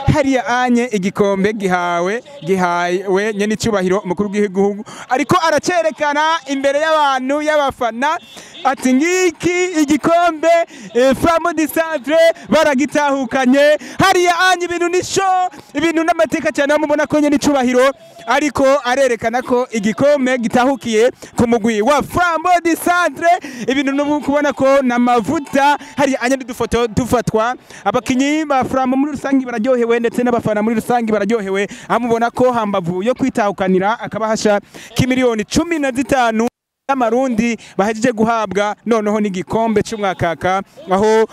hariya anye igikombe gihawe nyene icubahiro umukuru w'igihugu ariko aracerekana imbere y'abantu y'abafana ati ngiki igikombe Flambeau du Centre baragitahukanye hariya anye ibintu nisho ibintu n'amateka cyane mubona ko nyene icubahiro ariko arerekana ko igikombe gitahukiye ku mugwi wa Flambeau du Centre ibintu no kubona ko namavuta hariya anye dufoto dufatwa abakinyi ba Flambeau muri rusangi bararyohewe ndetse n'abafana muri rusangi bararyohewe amubona ko hambavu yo kwitahukanira akabahasha k'imiliyoni 15 y'amarundi bahejeje guhabwa noneho n'igikombe cy'umwakaka aho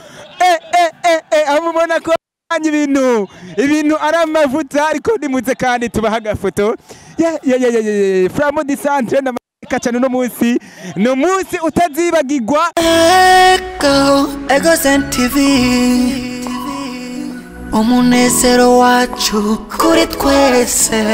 amubona ko ibintu aramavuta ariko nimutse kandi tubaha agafoto Flambeau du Centre kacana no munsi no munsi utazibagirwa Ego TV umunezero wacu kuri twese.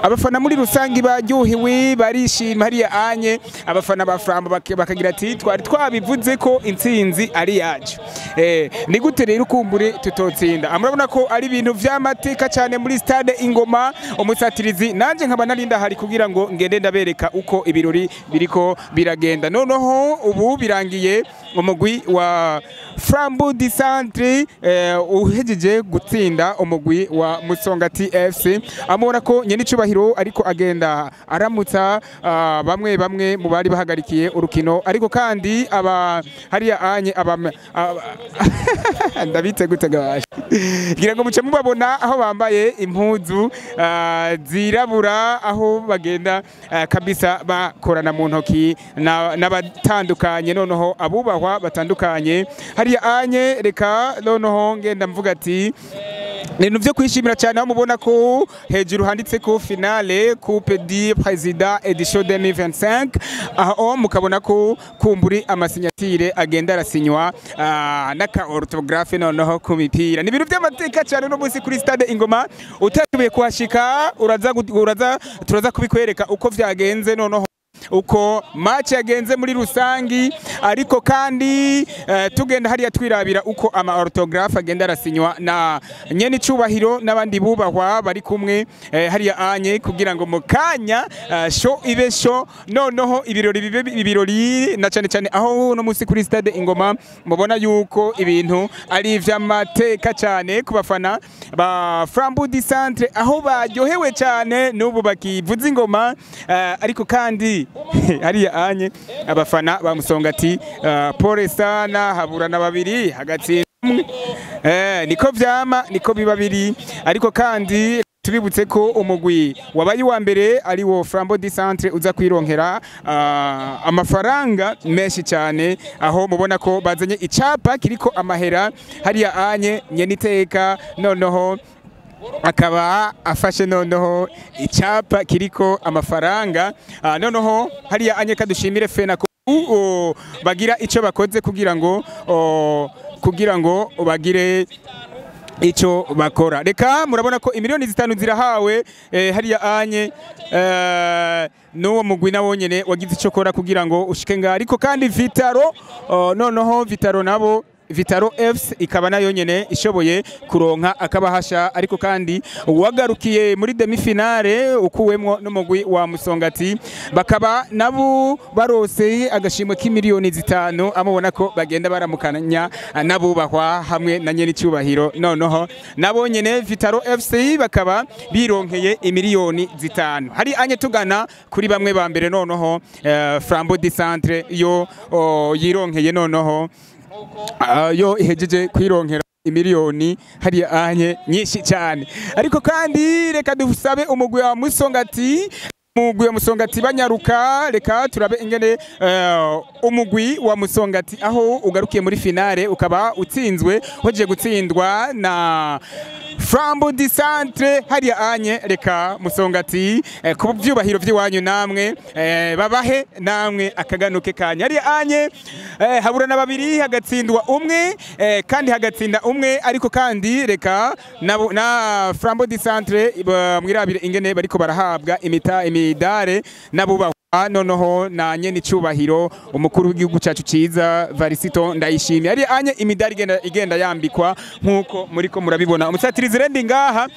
abafana muri rusangi baryohewe barishima hariya anye abafana ba Flambeau bakagira ati twari twabivuze ko intsinzi ari yacu ni gute rero ukumbure tutotsinda amurabona ko ari ibintu vy'amateka cyane muri stade Ingoma umusatirizi nanje nkaba narinda hari kugira ngo ngende ndabereka uko ibirori biriko biragenda noneho ubu birangiye umugwi wa Flambeau du Centre uhejeje gutsinda umugwi wa Musongati FC amubona ko nyene icubahiro ariko agenda aramutsa bamwe mu bari bahagarikiye urukino ariko kandi aba hariya anye ndabitse gutegabasha ngira ngo muce mubabona aho bambaye impuzu zirabura aho bagenda kabisa bakorana mu ntoki n'abatandukanye noneho abubahwa batandukanye hariya anye reka noneho ngenda mvuga ati Ninu vyo kwishimira cyane aho mubona ko hejuru handitse ko finale Coupe du Président edition 2025 aho mukabona ko kumburi amasinyatire agenda arasinywa naka orthographe noneho ku mipira ni ibintu by'amateka cyane no munsi kuri stade Ingoma utakibuye kuhashika turaza kubikwereka uko vyagenze noneho uko match yagenze muri rusangi ariko kandi tugenda hariya twirabira uko ama orthographe agenda arasinywa na nyene icubahiro n'abandi bubahwa bari kumwe hariya anye kugira ngo mukanya show ibe show noneho ibirori na cyane aho no munsi kuri stade Ingoma mubona yuko ibintu ari ivy'amateka cyane kubafana ba Flambeau du Centre aho baryohewe cyane n'ubu bakivuza ingoma ariko kandi hariya anye abafana ba Musongati pole sana haburana babiri hagati niko vyama niko biba biri ariko kandi tubibutse ko umugwi wabaye wa mbere ari wo Flambeau du Centre uza kwironkera amafaranga menshi cyane aho mubona ko bazanye icapa kiriko amahera hariya anye nyeniteka noneho akaba afashe noneho icapa kiriko amafaranga noneho hariya anye kadushimire fena ko bagira ico bakoze kugira ngo bagire ico bakora reka murabona ko imiliyoni 5 zirahawe hariya anye n'uwo mugwi nawonyene wagize ico kora kugira ngo ushike nga ariko kandi Vitaro noneho Vitaro nabo Vitaro FC ikaba nayo nyene ishoboye kuronka akabahasha ariko kandi wagarukiye muri demi finale ukuwemwo n'umugwi wa Musongati bakaba nabo barose agashimwe k'imiliyoni 5 amubona ko bagenda baramukanya nabubahwa hamwe na nyene icubahiro noneho nabo nyene Vitaro FC bakaba bironkeye imiliyoni 5 hari anye tugana kuri bamwe ba mbere noneho Flambeau du Centre yo yironkeye noneho yo ihejeje kwironkera imiliyoni hariya anye nyinshi cyane ariko kandi reka dusabe umugwi wa Musongati umugwi wa Musongati banyaruka reka turabe ingene umugwi wa Musongati aho ugarukiye muri finale ukaba utsinzwe hoje gutsindwa na Flambeau du Centre hariya anye reka Musongati ku byubahiro by'iwanyu namwe babahe namwe akaganuke kanya hariya anye habura na babiri hagatsindwa umwe kandi hagatsinda umwe ariko kandi reka na Flambeau du Centre mwirabire ingene bariko barahabwa imidare nabubahwa noneho na nyene icubahiro umukuru w'igihugu cyacu ciza Varisito Ndayishimiye ari anye imidari igenda yambikwa nkuko muriko murabibona umusatirizi rendi ngaha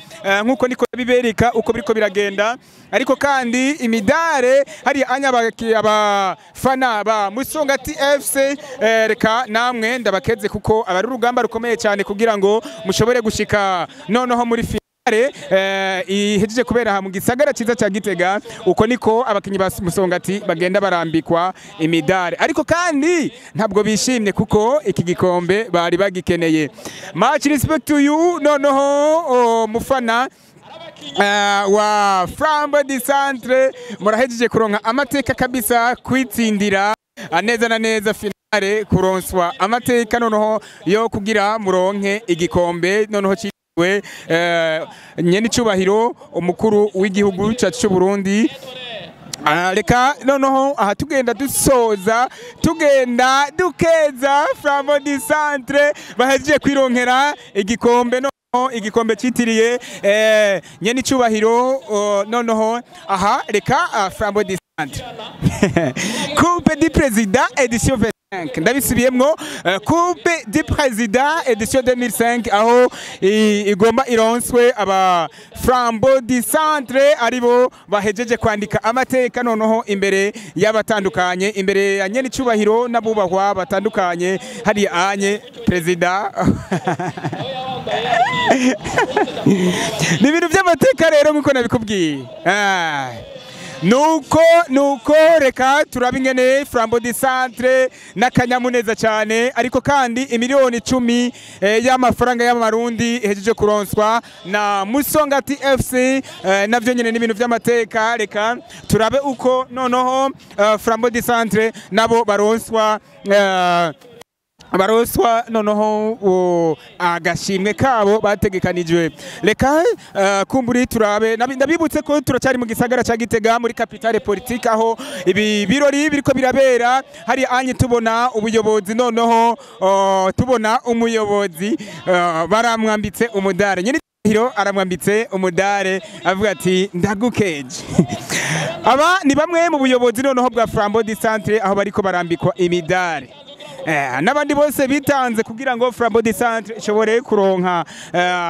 nkuko niko bibereka uko biriko biragenda ariko kandi imidare hari anya abafana ba Musongati FC reka namwe ndabakeze kuko abari urugamba rukomeye cyane kugira ngo mushobore gushika noneho muri ihejeje kubera ha mu gisagara ciza ca Gitega uko niko abakinyi ba Musongati bagenda barambikwa imidare ariko kandi ntabwo bishimye kuko iki gikombe bari bagikeneye. Much respect to you noneho mufana wa Flambeau du Centre murahejeje kuronka amateka kabisa kwitsindira neza na neza finale kuronswa amateka noneho yo kugira muronke igikombe noneho we nyene icubahiro umukuru w'igihugu cyacu cy'u Burundi reka noneho aha tugenda dusoza tugenda dukeza Flambeau du Centre bahejeje kwironkera igikombe igikombe citiriye nyene icubahiro noneho aha reka Flambeau du Centre Coupe du Président édition ndabisubiyemwo Coupe du Président édition 2005 aho igomba ironswe aba Flambeau du Centre aribo bahejeje kwandika amateka noneho imbere y'abatandukanye imbere ya nyene icubahiro nabubahwa batandukanye hari anye president ni ibintu by'amateka rero nkuko nabikubwiye nuko reka turabingene Flambeau du Centre n'akanyamuneza cyane ariko kandi imiliyoni 10 y'amafaranga y'amarundi hejeje kuronswa na Musongati FC navyo nyene n'ibintu by'amateka reka turabe uko noneho Flambeau du Centre nabo baronswa noneho agashimwe kabo bategekanijwe reka kumburi turabe ndabibutse ko turacyari mu gisagara ca Gitega muri capitale politique aho ibi birori biriko birabera hari anye tubona ubuyobozi noneho tubona umuyobozi baramwambitse umudare nyine hiro aramwambitse umudare avuga ati ndagukeje aba ni bamwe mu buyobozi noneho bwa Flambeau du Centre aho bariko barambikwa imidare n'abandi bose bitanze kugira ngo Flambeau du Centre ishobore kuronka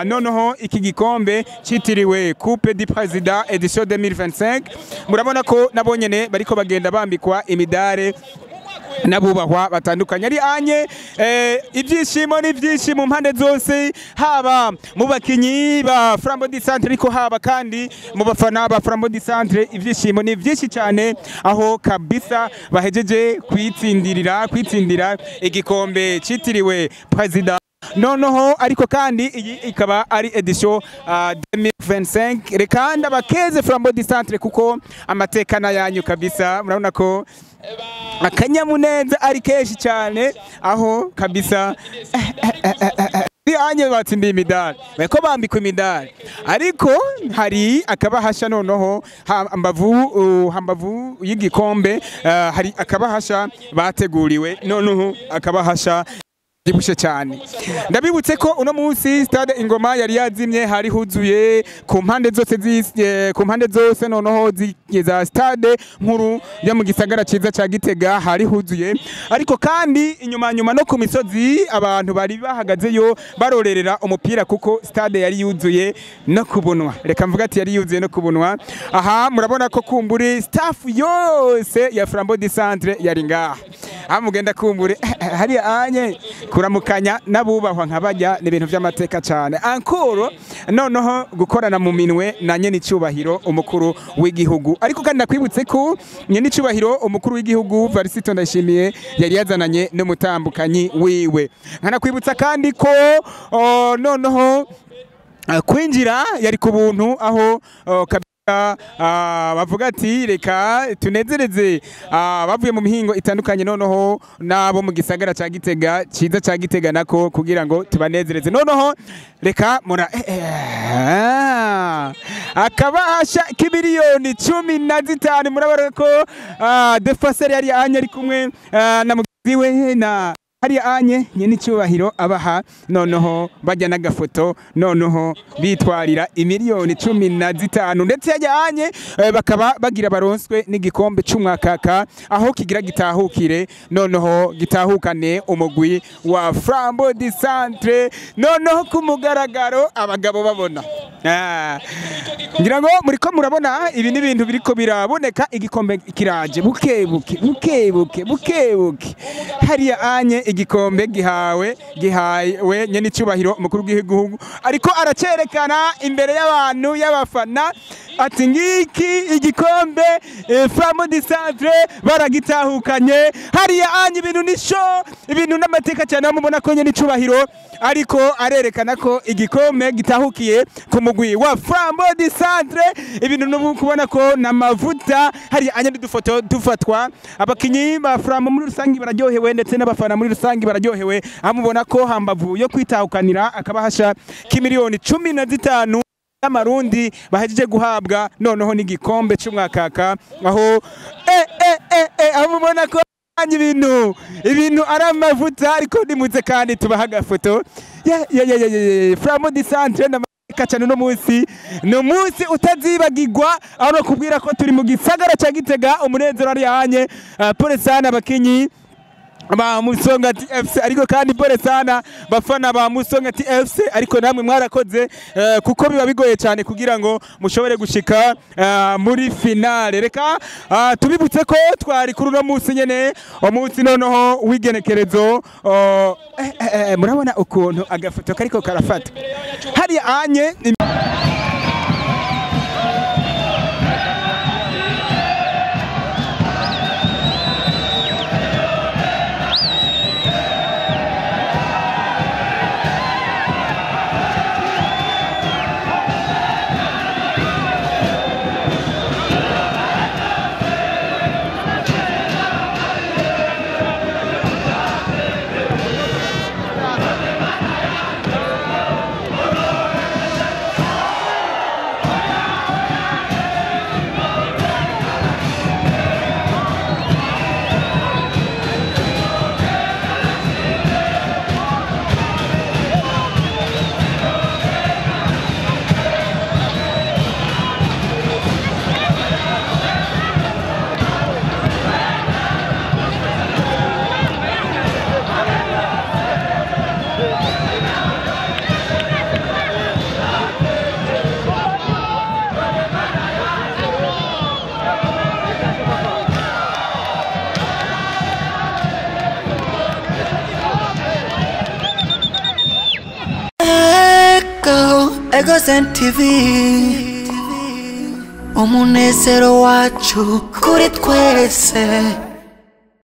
noneho iki gikombe citiriwe Coupe du Président édition 2025 murabona ko nabonyene bariko bagenda bambikwa imidare nabubahwa batandukanye ari anye ibyishimo n'ibyishimo mpande zose haba mu bakinyi ba Flambeau du Centre ariko haba kandi mu bafana ba Flambeau du Centre ibyishimo ni byinshi cyane aho kabisa bahejeje kwitsindira igikombe citiriwe President noneho ariko kandi iyi ikaba ari edition 2025 reka ndabakeze Flambeau du Centre kuko amateka na yanyu kabisa murabona ko akanyamuneza ari keshi cyane aho kabisa anye batsindiye imidari bako bambikwa imidari ariko hari akabahasha noneho hambavu y'igikombe hari akabahasha bateguriwe noneho akabahasha dibushe cyane ndabibutse ko uno munsi stade Ingoma yari yazimye hari huzuye ku mpande zose noneho za stade nkuru ya mu gisagara ciza ca Gitega hari huzuye ariko kandi inyuma no ku misozi abantu bari bahagazeyo barorerera umupira kuko stade yari yuzuye no kubunwa reka mvuga ati yari yuzuye no kubunwa aha murabona ko kumburi staff yose ya Flambeau du Centre yari ngaha amugenda kumbure hari anye kuramukanya nabubahwa nkabajya n'ibintu by'amateka cyane ankoro noneho gukorana mu minwe na nyene icubahiro umukuru w'igihugu ariko kandi nakwibutse ko nyene icubahiro umukuru w'igihugu Varisito Ndayishimiye yari yazananye n'umutambukanyi wiwe nkanakwibutsa kandi ko noneho kwinjira yari ku buntu aho bavuga ati reka tunezereze bavuye mu mihingo itandukanye noneho nabo mu gisagara ca Gitega ciza ca Gitega nako kugira ngo tubanezereze noneho reka mura akabahasha k'imiliyoni 15 murabara ko Defaseri yari anya ari kumwe na mugiwe na hari anye nyene cyubahiro abaha noneho bajya n'agafoto noneho bitwarira imiliyoni 15 ndetse yajyanye bakaba bagira baronswe n'igikombe c'umwakaka aho kigira gitahukire noneho gitahukane umugwi wa Flambeau du Centre noneho kumugaragaro abagabo babona ngira ngo muriko murabona ibi ni ibintu biriko biraboneka igikombe kiraje bukebuke hari anye igikombe gihawe nyene cyubahiro umukuru w'igihugu ariko aracerekana imbere y'abantu y'abafana ati ngiki igikombe Flambeau du Centre baragitahukanye hari anye ibintu nisho ibintu n'amateka cyane mubona ko nyene cyubahiro ariko arerekana ko igikombe gitahukiye ku mugwi wa Flambeau du Centre ibintu no kubona ko namavuta hari anye dufoto dufatwa abakinyi ba Flambeau muri rusangi bararyohewe ndetse n'abafana muri rusangi bararyohewe amubona ko hambavu yo kwitahukanira akabahasha k'imiliyoni 15 y'amarundi bahejeje guhabwa noneho n'igikombe c'umwakaka aho amubona ko ibintu aramavuta ariko nimuze kandi tubaha agafoto Flambeau du Centre kacana no munsi utazibagirwa aho no kubwira ko turi mu gisagara ca Gitega umunezero ari yanye pole sana bakinyi ba Musongati FC ariko kandi pole sana bafana ba Musongati FC ariko namwe mwarakoze kuko biba bigoye cyane kugira ngo mushobore gushika muri finale reka tubibutse ko twari kuri no munsi nyene umunsi noneho wigenekerezo murabona ukuntu agafoto kariko karafata hari anye Egozen TV umunezero wacu kuri twese.